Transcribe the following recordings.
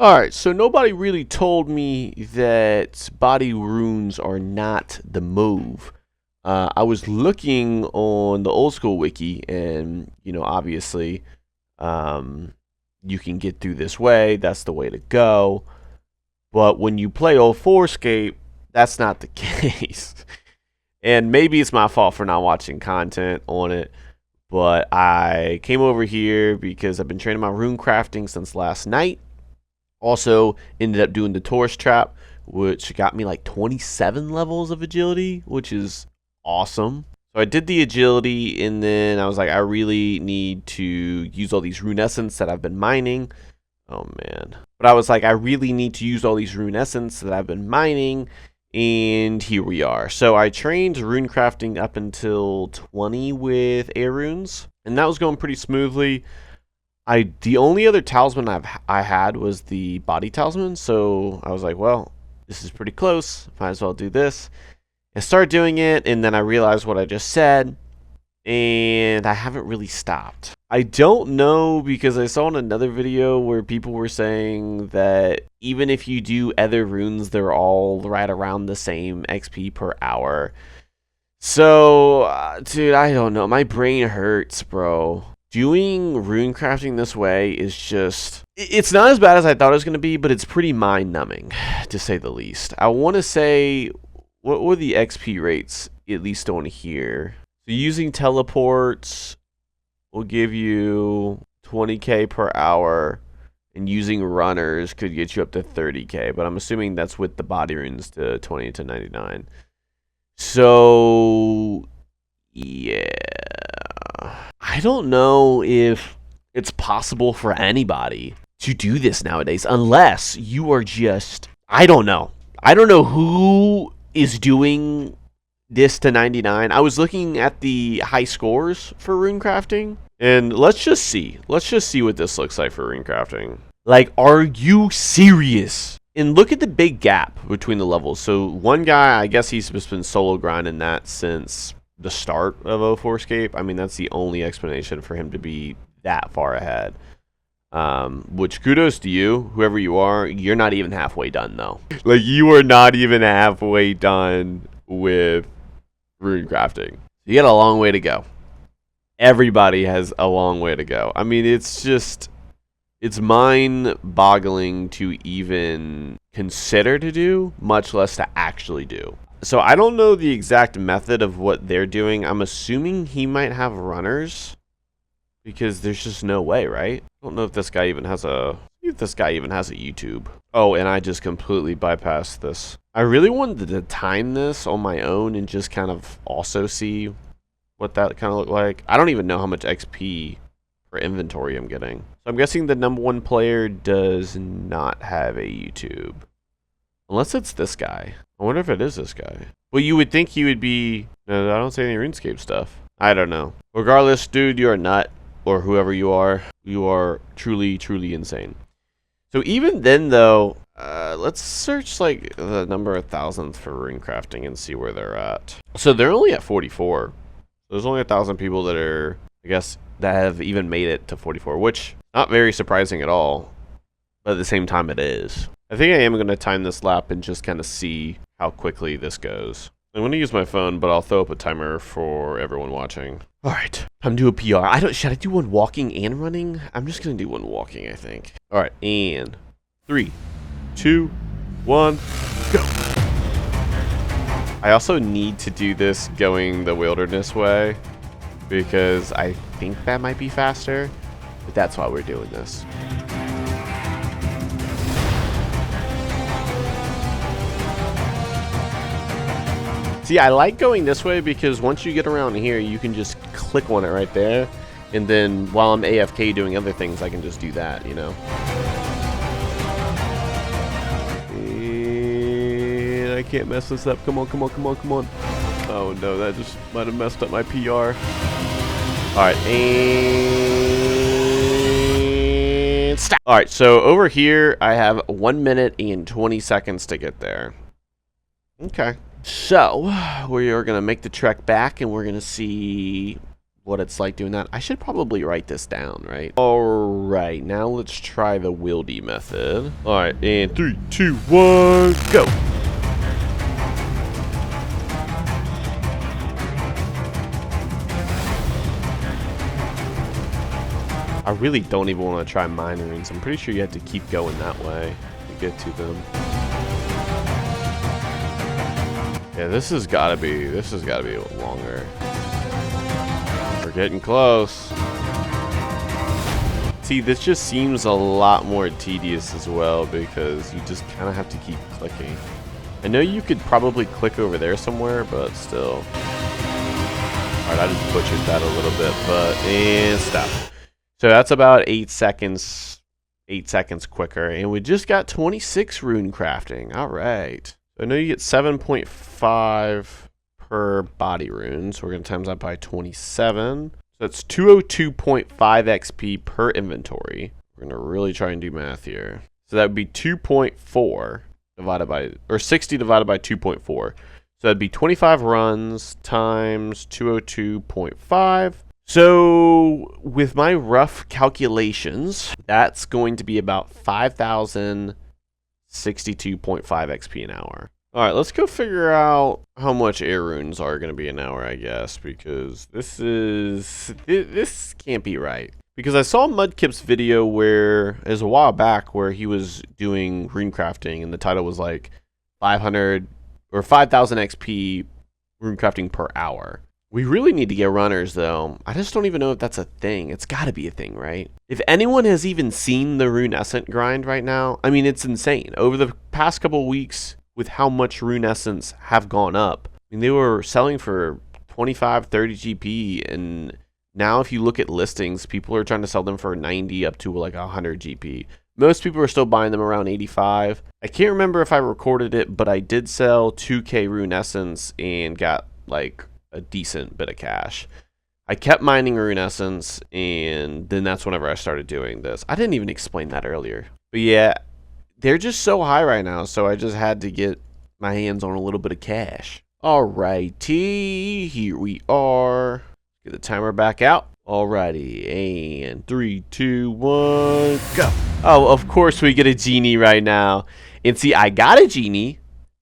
Alright, so nobody really told me that body runes are not the move. I was looking on the Old School wiki, and, obviously, you can get through this way. That's the way to go. But when you play Old RuneScape, that's not the case. And maybe it's my fault for not watching content on it, but I came over here because I've been training my rune crafting since last night. Also, ended up doing the Taurus trap, which got me like 27 levels of agility, which is awesome. So I did the agility, and then I was like, I really need to use all these rune essence that I've been mining. Oh man. But I was like, I really need to use all these rune essence that I've been mining, and here we are. So I trained rune crafting up until 20 with air runes, and that was going pretty smoothly. The only other talisman I had was the body talisman, so I was like, well, this is pretty close. Might as well do this. I started doing it, and then I realized what I just said, and I haven't really stopped. I don't know, because I saw in another video where people were saying that even if you do other runes, they're all right around the same XP per hour. So, dude, I don't know. My brain hurts, bro. Doing rune crafting this way is just, it's not as bad as I thought it was going to be, but it's pretty mind-numbing, to say the least. I want to say, what were the XP rates, at least on here? So using teleports will give you 20k per hour, and using runners could get you up to 30k, but I'm assuming that's with the body runes to 20 to 99. So, yeah. I don't know if it's possible for anybody to do this nowadays, unless you are just, I don't know. I don't know who is doing this to 99. I was looking at the high scores for rune crafting, and let's just see what this looks like for rune crafting. Like, are you serious? And look at the big gap between the levels. So one guy, I guess he's just been solo grinding that since the start of Old RuneScape. I mean, that's the only explanation for him to be that far ahead. Which, kudos to you, whoever you are. You're not even halfway done, though. Like, you are not even halfway done with rune crafting. You got a long way to go. Everybody has a long way to go. I mean, it's just, it's mind-boggling to even consider to do, much less to actually do. So I don't know the exact method of what they're doing. I'm assuming he might have runners, because there's just no way, right? I don't know if this guy even has a YouTube. Oh, and I just completely bypassed this. I really wanted to time this on my own and just kind of also see what that kind of looked like. I don't even know how much XP for inventory I'm getting. So I'm guessing the #1 player does not have a YouTube. Unless it's this guy. I wonder if it is this guy. Well, you would think he would be... No, I don't say any RuneScape stuff. I don't know. Regardless, dude, you're a nut. Or whoever you are truly, truly insane. So even then, though, let's search like the number of thousands for rune crafting and see where they're at. So they're only at 44. There's only 1,000 people that are, I guess, that have even made it to 44, which not very surprising at all. But at the same time, it is. I think I am going to time this lap and just kind of see how quickly this goes. I'm going to use my phone, but I'll throw up a timer for everyone watching. All right, I'm doing a PR. Should I do one walking and running? I'm just going to do one walking, I think. All right, and 3, 2, 1, go. I also need to do this going the wilderness way, because I think that might be faster, but that's why we're doing this. See, I like going this way because once you get around here, you can just click on it right there. And then while I'm AFK doing other things, I can just do that, you know. And I can't mess this up. Come on, come on, come on, come on. Oh no, that just might have messed up my PR. All right, and stop. All right, so over here, I have 1 minute and 20 seconds to get there. Okay. So, we are going to make the trek back, and we're going to see what it's like doing that. I should probably write this down, right? All right, now let's try the wildy method. All right, and 3, 2, 1, go. I really don't even want to try mining runes. I'm pretty sure you have to keep going that way to get to them. Yeah, this has gotta be a little longer. We're getting close. See, this just seems a lot more tedious as well because you just kind of have to keep clicking. I know you could probably click over there somewhere, but still. Alright, I just butchered that a little bit, but and stop. So that's about 8 seconds quicker, and we just got 26 rune crafting. Alright. So I know you get 7.5 per body rune, so we're going to times that by 27. So that's 202.5 XP per inventory. We're going to really try and do math here. So that would be 2.4 divided by, or 60 divided by 2.4. So that'd be 25 runs times 202.5. So with my rough calculations, that's going to be about 5,062.5 XP an hour. All right, let's go figure out how much air runes are going to be an hour, I guess, because this can't be right. Because I saw Mudkip's video where, it was a while back, where he was doing rune crafting, and the title was like 500 or 5,000 XP rune crafting per hour. We really need to get runners, though. I just don't even know if that's a thing. It's got to be a thing, right? If anyone has even seen the Runescent grind right now, I mean, it's insane. Over the past couple of weeks, with how much Runescents have gone up, I mean, they were selling for 25, 30 GP, and now if you look at listings, people are trying to sell them for 90 up to like 100 GP. Most people are still buying them around 85. I can't remember if I recorded it, but I did sell 2K Runescents and got like a decent bit of cash. I kept mining Runescents, and then that's whenever I started doing this. I didn't even explain that earlier. But yeah, they're just so high right now, so I just had to get my hands on a little bit of cash. Alrighty, here we are. Get the timer back out. Alrighty, and 3, 2, 1, go. Oh, of course we get a genie right now. And see, I got a genie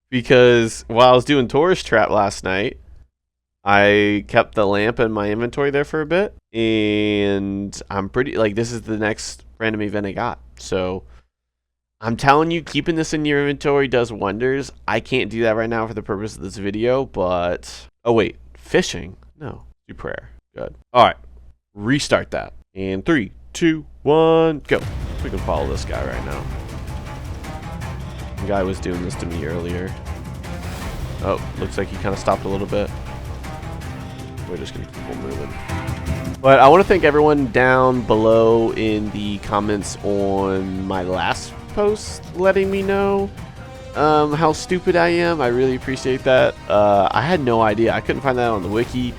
because while I was doing Tourist Trap last night, I kept the lamp in my inventory there for a bit, and I'm pretty, like, this is the next random event I got. So I'm telling you, keeping this in your inventory does wonders. I can't do that right now for the purpose of this video, but, oh wait, fishing? No, do prayer. Good. All right, restart that. And 3, 2, 1, go. We can follow this guy right now. The guy was doing this to me earlier. Oh, looks like he kind of stopped a little bit. We're just going to keep on moving. But I want to thank everyone down below in the comments on my last post letting me know how stupid I am. I really appreciate that. I had no idea. I couldn't find that on the wiki,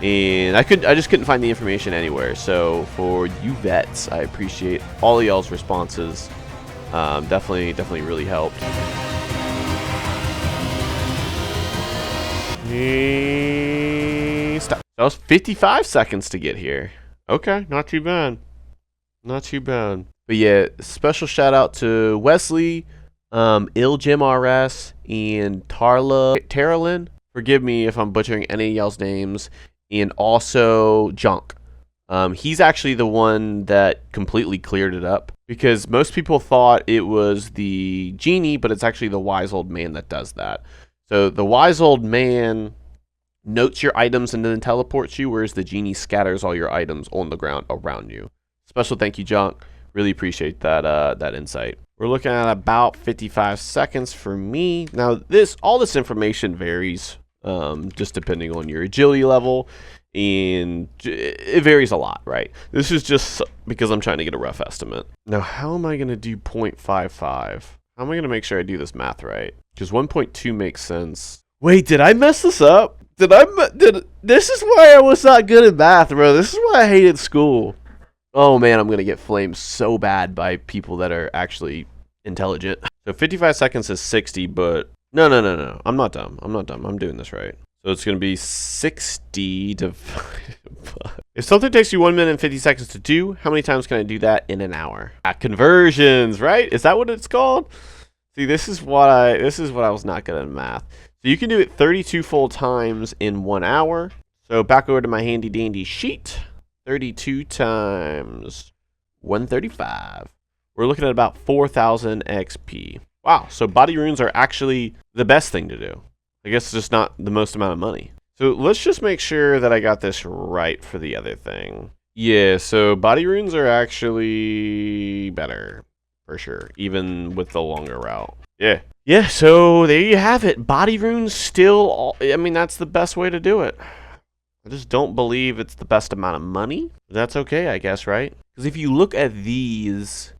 and I just couldn't find the information anywhere. So for you vets, I appreciate all of y'all's responses. Definitely really helped. Stop. That was 55 seconds to get here. Okay, not too bad. Not too bad. But yeah, special shout out to Wesley, IlJimRS, and Tarlin. Forgive me if I'm butchering any of y'all's names. And also Junk. He's actually the one that completely cleared it up, because most people thought it was the genie, but it's actually the wise old man that does that. So the wise old man notes your items and then teleports you, whereas the genie scatters all your items on the ground around you. Special thank you, Junk. Really appreciate that that insight. We're looking at about 55 seconds for me. Now, all this information varies just depending on your agility level, and it varies a lot, right? This is just because I'm trying to get a rough estimate. Now, how am I going to do 0.55? How am I going to make sure I do this math right? Because 1.2 makes sense. Wait, did I mess this up? This is why I was not good at math, bro. This is why I hated school. Oh man, I'm gonna get flamed so bad by people that are actually intelligent. So 55 seconds is 60, but no. I'm not dumb. I'm doing this right. So it's going to be 60 divided by... If something takes you 1 minute and 50 seconds to do, how many times can I do that in an hour? Conversions, right? Is that what it's called? See, this is what I was not good at math. So you can do it 32 full times in 1 hour. So back over to my handy dandy sheet. 32 times 135. We're looking at about 4,000 XP. Wow, so body runes are actually the best thing to do. I guess it's just not the most amount of money. So let's just make sure that I got this right for the other thing. Yeah, so body runes are actually better, for sure, even with the longer route. Yeah. Yeah, so there you have it. Body runes still, I mean, that's the best way to do it. I just don't believe it's the best amount of money. That's okay, I guess, right? Because if you look at these,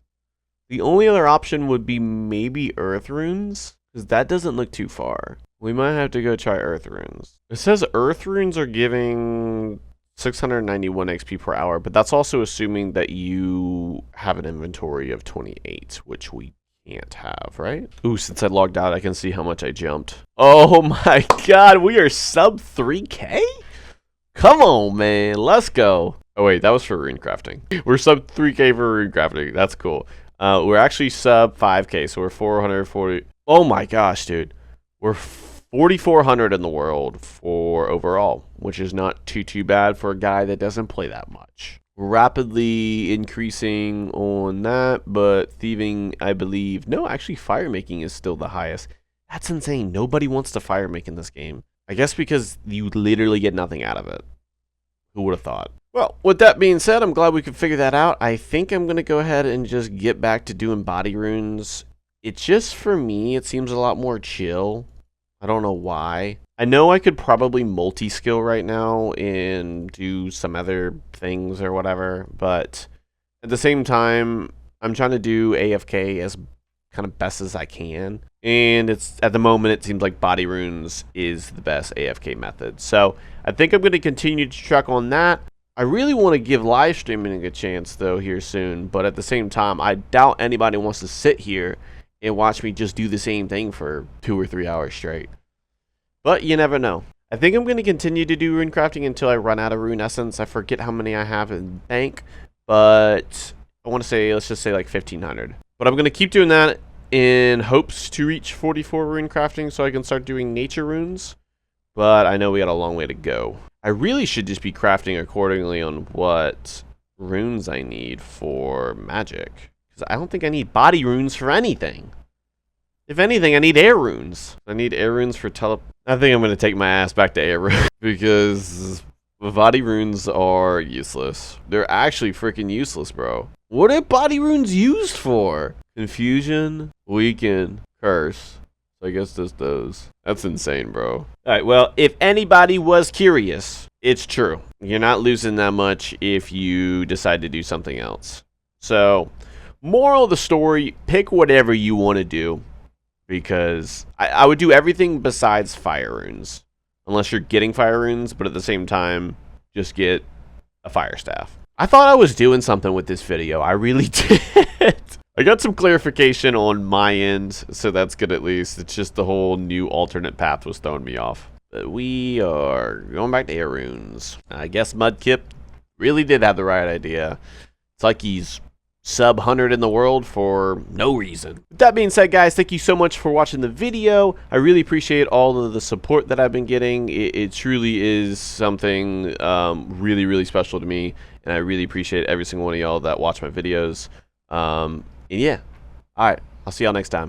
the only other option would be maybe earth runes, because that doesn't look too far. We might have to go try earth runes. It says earth runes are giving 691 XP per hour, but that's also assuming that you have an inventory of 28, which we can't have, right? Ooh, since I logged out, I can see how much I jumped. Oh my god, we are sub 3K? Come on, man, let's go. Oh wait, that was for rune crafting. We're sub 3K for rune crafting. That's cool. We're actually sub 5K, so we're 440. Oh my gosh, dude. We're 4,400 in the world for overall, which is not too bad for a guy that doesn't play that much. Rapidly increasing on that, but thieving, I believe. No, actually, fire making is still the highest. That's insane. Nobody wants to fire make in this game. I guess because you literally get nothing out of it. Who would have thought? Well, with that being said, I'm glad we could figure that out. I think I'm going to go ahead and just get back to doing body runes. It's just, for me, it seems a lot more chill. I don't know why. I know I could probably multi-skill right now and do some other things or whatever, but at the same time, I'm trying to do AFK as kind of best as I can. And it's at the moment, it seems like body runes is the best AFK method. So I think I'm going to continue to truck on that. I really want to give live streaming a chance, though, here soon. But at the same time, I doubt anybody wants to sit here and watch me just do the same thing for 2 or 3 hours straight. But you never know. I think I'm going to continue to do rune crafting until I run out of rune essence. I forget how many I have in bank, but I want to say, let's just say like 1,500. But I'm going to keep doing that in hopes to reach 44 rune crafting so I can start doing nature runes. But I know we got a long way to go. I really should just be crafting accordingly on what runes I need for magic. I don't think I need body runes for anything. If anything, I need air runes. I need air runes for I think I'm going to take my ass back to air runes because body runes are useless. They're actually freaking useless, bro. What are body runes used for? Confusion, weaken, curse. So I guess just those. That's insane, bro. Alright, well, if anybody was curious, it's true. You're not losing that much if you decide to do something else. So, moral of the story, pick whatever you want to do. Because I would do everything besides fire runes. Unless you're getting fire runes, but at the same time, just get a fire staff. I thought I was doing something with this video. I really did. I got some clarification on my end, so that's good at least. It's just the whole new alternate path was throwing me off. But we are going back to air runes. I guess Mudkip really did have the right idea. It's like he's sub 100 in the world for no reason. With that being said, guys, thank you so much for watching the video. I really appreciate all of the support that I've been getting. It truly is something really special to me, and I really appreciate every single one of y'all that watch my videos. And yeah, all right, I'll see y'all next time.